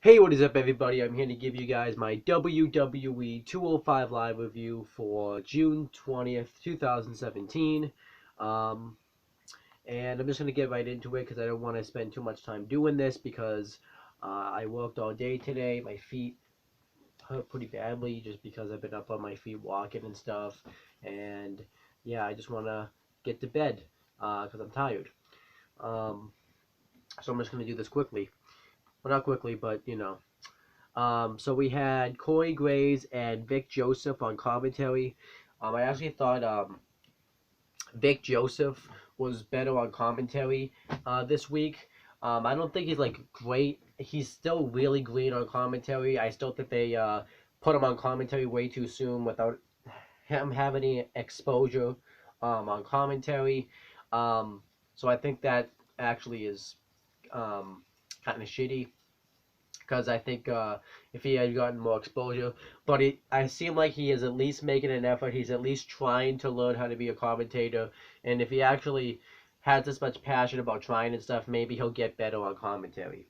Hey, what is up, everybody? I'm here to give you guys my WWE 205 live review for June 20th, 2017. And I'm just going to get right into it because I don't want to spend too much time doing this because I worked all day today. My feet hurt pretty badly just because I've been up on my feet walking and stuff. And yeah, I just want to get to bed because I'm tired. So I'm just going to do this quickly. Well, not quickly, but you know. So we had Corey Graves and Vic Joseph on commentary. I actually thought Vic Joseph was better on commentary this week. I don't think he's like great. He's still really great on commentary. I still think they put him on commentary way too soon without him having any exposure on commentary. So I think that actually is kind of shitty. Because I think if he had gotten more exposure, but I seem like he is at least making an effort. He's at least trying to learn how to be a commentator, and if he actually has this much passion about trying and stuff, maybe he'll get better on commentary.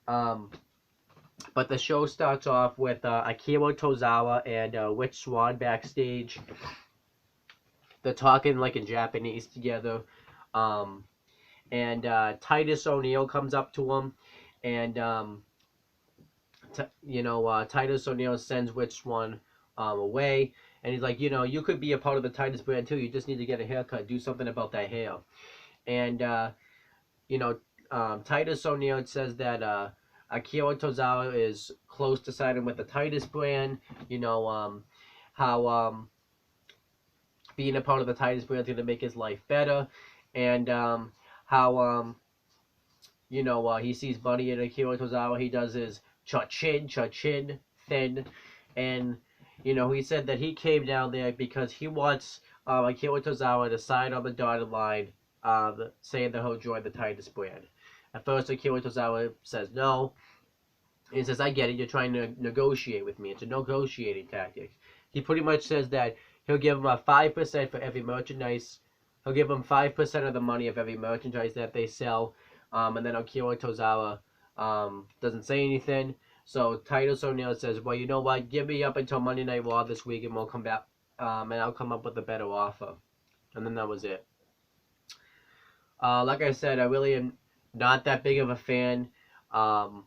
But the show starts off with Akira Tozawa and Swann backstage. They're talking like in Japanese together, and Titus ONeil comes up to him, and Titus ONeil sends Swann away, and he's like, you could be a part of the Titus brand too. You just need to get a haircut, do something about that hair. And Titus ONeil says that Akira Tozawa is close to signing with the Titus brand. How being a part of the Titus brand is going to make his life better, and how he sees Buddy and Akira Tozawa. He does his cha-chin, thin, and, he said that he came down there because he wants Akira Tozawa to sign on the dotted line saying that he'll join the Titus brand. At first, Akira Tozawa says no. He says, I get it, you're trying to negotiate with me. It's a negotiating tactic. He pretty much says that he'll give him a 5% for every merchandise. He'll give him 5% of the money of every merchandise that they sell. And then Akira Tozawa doesn't say anything. So Titus ONeil says, well, you know what? Give me up until Monday Night Raw this week, and we'll come back, and I'll come up with a better offer. And then that was it. Like I said, I really am not that big of a fan of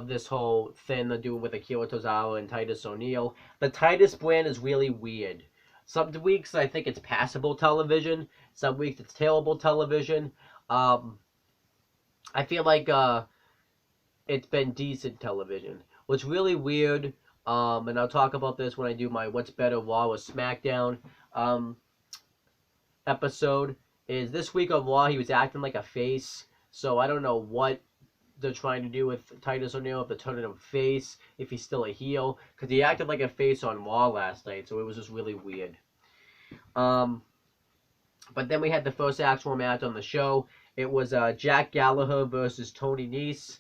this whole thing they're doing with Akira Tozawa and Titus ONeil. The Titus brand is really weird. Some weeks I think it's passable television. Some weeks it's terrible television. I feel like it's been decent television. What's really weird, and I'll talk about this when I do my What's Better Raw or SmackDown episode, is this week on Raw he was acting like a face. So I don't know what they're trying to do with Titus ONeil, if they're turning him face, if he's still a heel, because he acted like a face on Raw last night, so it was just really weird. But then we had the first actual match on the show. It was Jack Gallagher versus Tony Nese.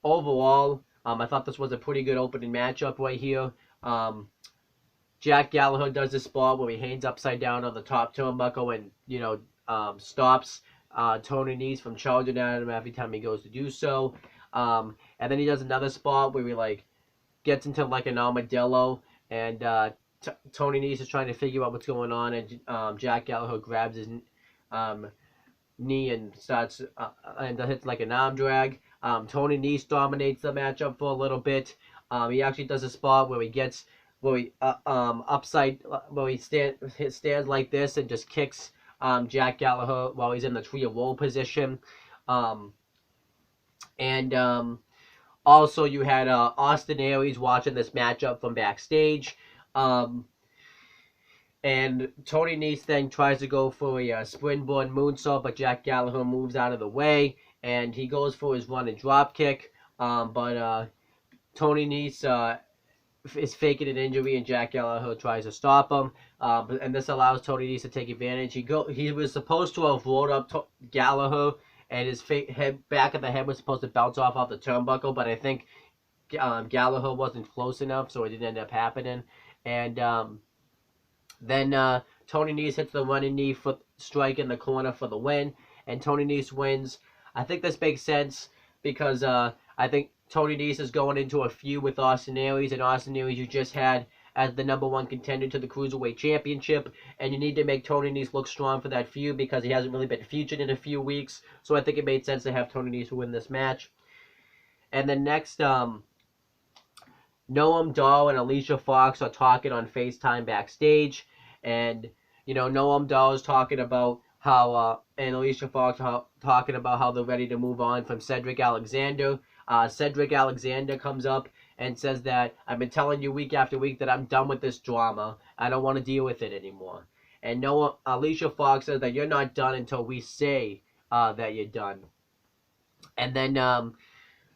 Overall, I thought this was a pretty good opening matchup right here. Jack Gallagher does this spot where he hangs upside down on the top turnbuckle and, stops Tony Nese from charging at him every time he goes to do so. And then he does another spot where he, gets into, an armadillo, and Tony Nese is trying to figure out what's going on, and Jack Gallagher grabs his knee and starts and hits an arm drag. Tony Nese dominates the matchup for a little bit. He actually does a spot where he stands like this and just kicks Jack Gallagher while he's in the tree of woe position. Also you had Austin Aries watching this matchup from backstage. And Tony Nese then tries to go for a springboard moonsault, but Jack Gallagher moves out of the way, and he goes for his running drop kick. But Tony Nese is faking an injury, and Jack Gallagher tries to stop him. And this allows Tony Nese to take advantage. He was supposed to have rolled up Gallagher, and his back of the head was supposed to bounce off the turnbuckle, but I think Gallagher wasn't close enough, so it didn't end up happening. And then Tony Nese hits the running knee foot strike in the corner for the win, and Tony Nese wins. I think this makes sense because I I think Tony Nese is going into a feud with Austin Aries, and Austin Aries you just had as the #1 contender to the Cruiserweight Championship, and you need to make Tony Nese look strong for that feud because he hasn't really been featured in a few weeks, so I think it made sense to have Tony Nese win this match. And then next, Noam Dar and Alicia Fox are talking on FaceTime backstage, and Noam Dar is talking about how and Alicia Fox talking about how they're ready to move on from Cedric Alexander. Cedric Alexander comes up and says that I've been telling you week after week that I'm done with this drama. I don't want to deal with it anymore. And Alicia Fox says that you're not done until we say that you're done. And then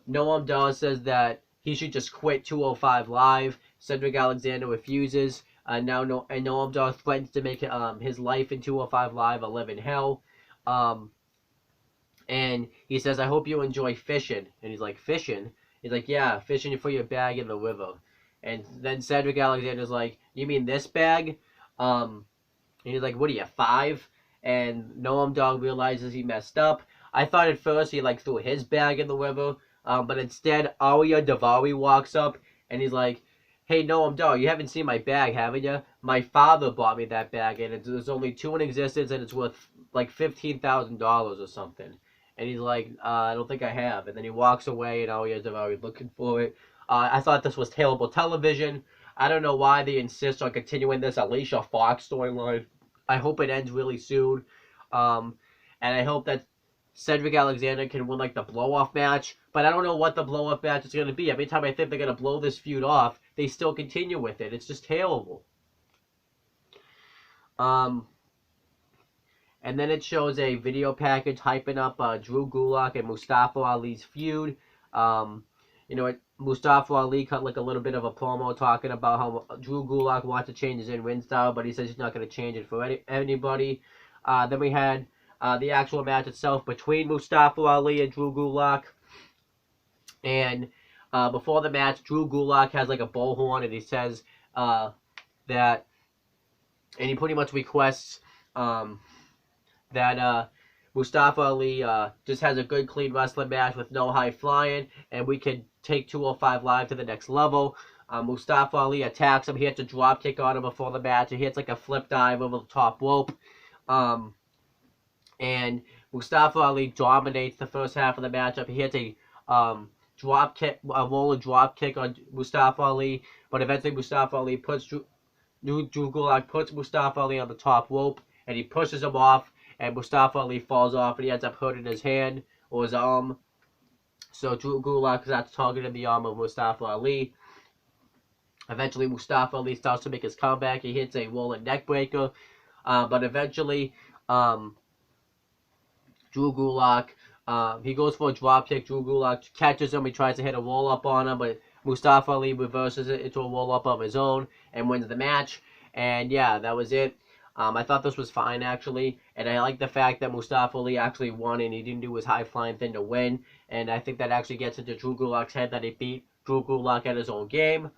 Noam Dar says that he should just quit 205 Live. Cedric Alexander refuses. Noam Dar threatens to make his life in 205 Live a living hell. And he says, I hope you enjoy fishing. And he's like, fishing? He's like, yeah, fishing for your bag in the river. And then Cedric Alexander's like, you mean this bag? And he's like, what are you, 5? And Noam Dar realizes he messed up. I thought at first he threw his bag in the river. But instead, Arya Davari walks up, and he's like, hey, Noam Dar, you haven't seen my bag, haven't you? My father bought me that bag, and there's only 2 in existence, and it's worth $15,000 or something. And he's like, I don't think I have. And then he walks away, and Arya Davari looking for it. I thought this was terrible television. I don't know why they insist on continuing this Alicia Fox storyline. I hope it ends really soon. And I hope that Cedric Alexander can win the blow-off match, but I don't know what the blow-off match is going to be. Every time I think they're going to blow this feud off, they still continue with it. It's just terrible. And then it shows a video package hyping up Drew Gulak and Mustafa Ali's feud. Mustafa Ali cut a little bit of a promo talking about how Drew Gulak wants to change his in-ring style, but he says he's not going to change it for anybody. Then we had the actual match itself between Mustafa Ali and Drew Gulak. And before the match, Drew Gulak has a bullhorn, and he says that, and he pretty much requests that Mustafa Ali just has a good, clean wrestling match with no high flying, and we can take 205 Live to the next level. Mustafa Ali attacks him. He hits a drop kick on him before the match. He hits a flip dive over the top rope. And Mustafa Ali dominates the first half of the matchup. He hits a roller drop kick on Mustafa Ali, but eventually Mustafa Ali puts Drew Gulak puts Mustafa Ali on the top rope, and he pushes him off, and Mustafa Ali falls off, and he ends up hurting his hand or his arm. So Drew Gulak starts targeting the arm of Mustafa Ali. Eventually Mustafa Ali starts to make his comeback. He hits a rolling neck breaker, but eventually Drew Gulak, he goes for a drop kick. Drew Gulak catches him. He tries to hit a roll up on him, but Mustafa Ali reverses it into a roll up of his own and wins the match. And yeah, that was it. I thought this was fine actually, and I like the fact that Mustafa Ali actually won and he didn't do his high flying thing to win. And I think that actually gets into Drew Gulak's head that he beat Drew Gulak at his own game.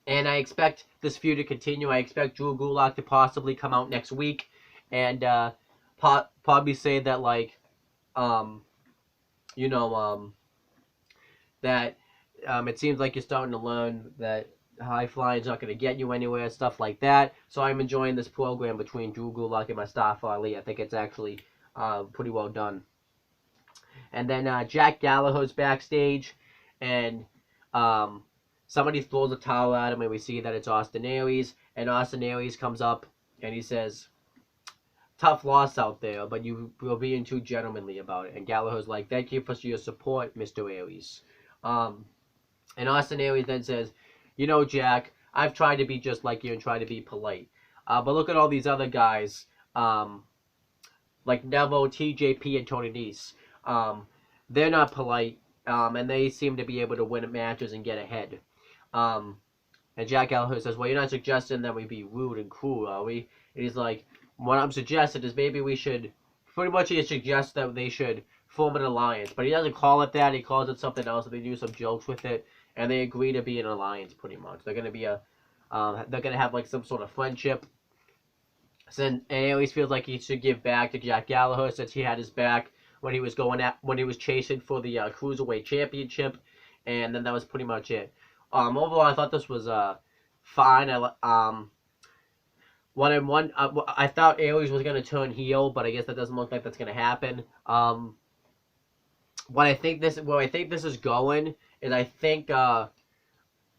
And I expect this feud to continue. I expect Drew Gulak to possibly come out next week and probably say that that it seems like you're starting to learn that high flying is not going to get you anywhere, stuff like that. So I'm enjoying this program between Drew Gulak and Mustafa Ali. I think it's actually pretty well done. And then Jack Gallagher's backstage, and somebody throws a towel at him, and we see that it's Austin Aries. And Austin Aries comes up, and he says, tough loss out there, but you were being too gentlemanly about it. And Gallagher's like, thank you for your support, Mr. Aries. And Austin Aries then says, Jack, I've tried to be just like you and try to be polite. But look at all these other guys, like Neville, TJP, and Tony Nese. They're not polite, and they seem to be able to win matches and get ahead. And Jack Gallagher says, well, you're not suggesting that we be rude and cruel, are we? And he's like, what I'm suggesting is maybe we should, pretty much he suggests that they should form an alliance. But he doesn't call it that, he calls it something else, and they do some jokes with it. And they agree to be an alliance, pretty much. They're going to be they're going to have some sort of friendship. So, and Aries feels like he should give back to Jack Gallagher since he had his back when he was chasing for the Cruiserweight Championship, and then that was pretty much it. Overall, I thought this was fine. I thought Aries was gonna turn heel, but I guess that doesn't look like that's gonna happen. Where I think this is going is I think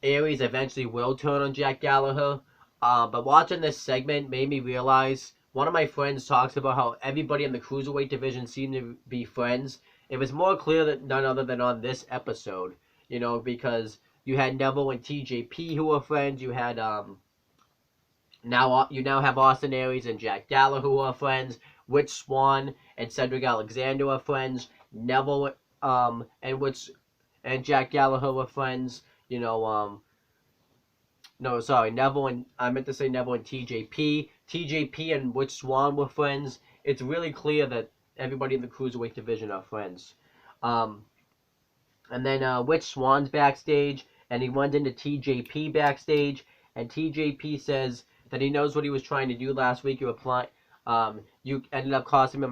Aries eventually will turn on Jack Gallagher. But watching this segment made me realize, one of my friends talks about how everybody in the Cruiserweight division seemed to be friends. It was more clear that none other than on this episode, because you had Neville and TJP who were friends. You had now have Austin Aries and Jack Gallagher who are friends. Swann and Cedric Alexander are friends. Neville and Jack Gallagher were friends. No, sorry, Neville and TJP. TJP and Swann were friends. It's really clear that everybody in the Cruiserweight division are friends. And then Swann's backstage, and he went into TJP backstage, and TJP says that he knows what he was trying to do last week. You ended up costing me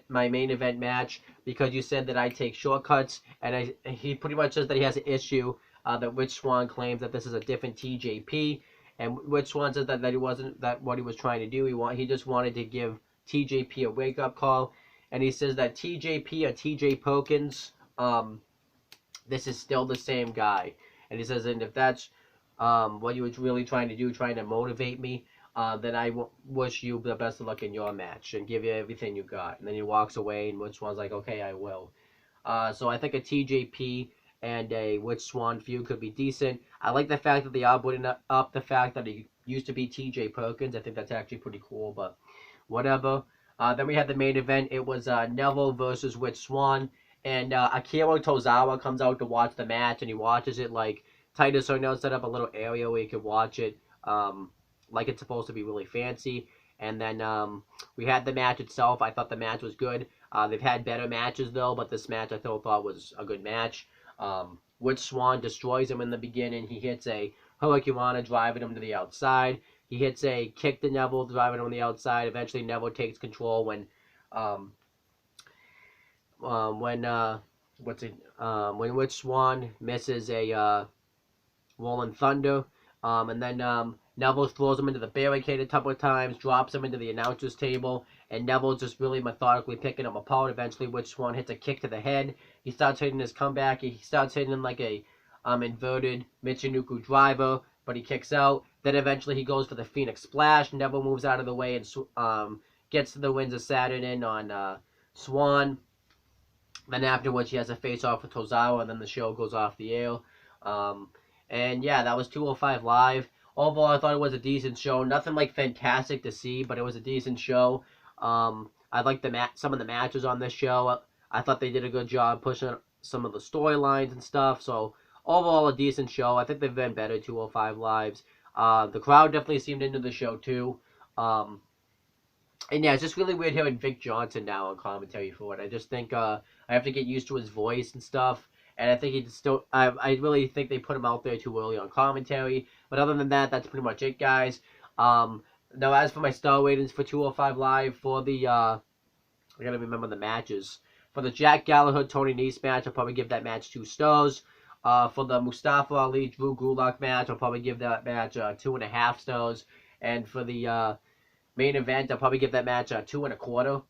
my main event match because you said that I take shortcuts, and he pretty much says that he has an issue that Swann claims that this is a different TJP, and Swann says that what he was trying to do. He just wanted to give TJP a wake up call, and he says that TJP or TJ Perkins, this is still the same guy, and he says, and if that's what you were really trying to do, trying to motivate me, then I wish you the best of luck in your match and give you everything you got. And then he walks away, and Swann's like, okay, I will. So I think a TJP and a Swann feud could be decent. I like the fact that they are putting up the fact that he used to be TJ Perkins. I think that's actually pretty cool, but whatever. Then we had the main event. It was Neville versus Swann, and Akira Tozawa comes out to watch the match, and he watches it like Titus ONeil set up a little area where you could watch it like it's supposed to be really fancy. And then we had the match itself. I thought the match was good. They've had better matches, though, but this match I thought was a good match. Swann destroys him in the beginning. He hits a Hurricanrana driving him to the outside. He hits a kick to Neville, driving him on the outside. Eventually, Neville takes control when Swann misses a Rolling Thunder. And then Neville throws him into the barricade a couple of times, drops him into the announcer's table, and Neville's just really methodically picking him apart. Eventually, Swann hits a kick to the head. He starts hitting his comeback. He starts hitting like a inverted Michinoku driver, but he kicks out. Then eventually he goes for the Phoenix Splash. Neville moves out of the way and gets to the Winds of Saturn in on Swann. Then afterwards, he has a face-off with Tozawa, and then the show goes off the air. And yeah, that was 205 Live. Overall, I thought it was a decent show. Nothing like fantastic to see, but it was a decent show. I liked some of the matches on this show. I thought they did a good job pushing some of the storylines and stuff. So overall, a decent show. I think they've been better 205 Lives. The crowd definitely seemed into the show too. And yeah, it's just really weird hearing Vic Johnson now on commentary for it. I just think I have to get used to his voice and stuff. And I think I really think they put him out there too early on commentary. But other than that, that's pretty much it, guys. Now, as for my star ratings for 205 Live, for the, I gotta remember the matches. For the Jack Gallagher, Tony Nese match, I'll probably give that match 2 stars. For the Mustafa Ali, Drew Gulak match, I'll probably give that match 2.5 stars. And for the main event, I'll probably give that match 2.25.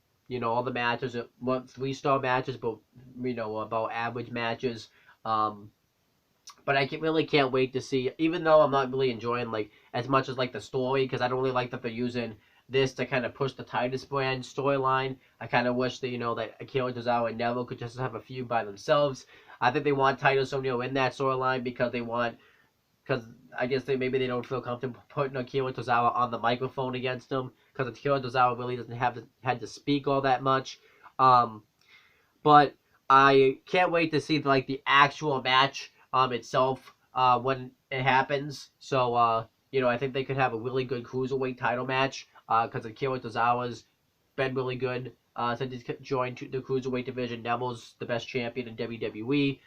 All the matches are 3-star matches, but, about average matches. But I really can't wait to see, even though I'm not really enjoying, as much as, the story, because I don't really like that they're using this to kind of push the Titus brand storyline. I kind of wish that, that Akira Tozawa and Neville could just have a feud by themselves. I think they want Titus ONeil in that storyline because I guess maybe they don't feel comfortable putting Akira Tozawa on the microphone against him, because Akira Tozawa really doesn't had to speak all that much. But I can't wait to see the actual match itself when it happens. So I think they could have a really good cruiserweight title match because Akira Tozawa's been really good since he's joined the cruiserweight division. Neville's the best champion in WWE,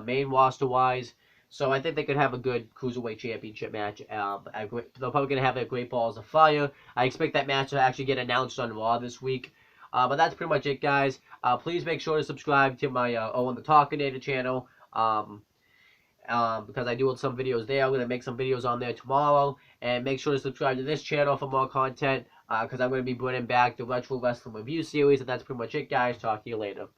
main roster wise. So I think they could have a good Cruiserweight Championship match. They're probably going to have a Great Balls of Fire. I expect that match to actually get announced on Raw this week. But that's pretty much it, guys. Please make sure to subscribe to my Owen the Talkinator channel. Because I do some videos there. I'm going to make some videos on there tomorrow. And make sure to subscribe to this channel for more content. Because I'm going to be bringing back the Retro Wrestling Review series. And that's pretty much it, guys. Talk to you later.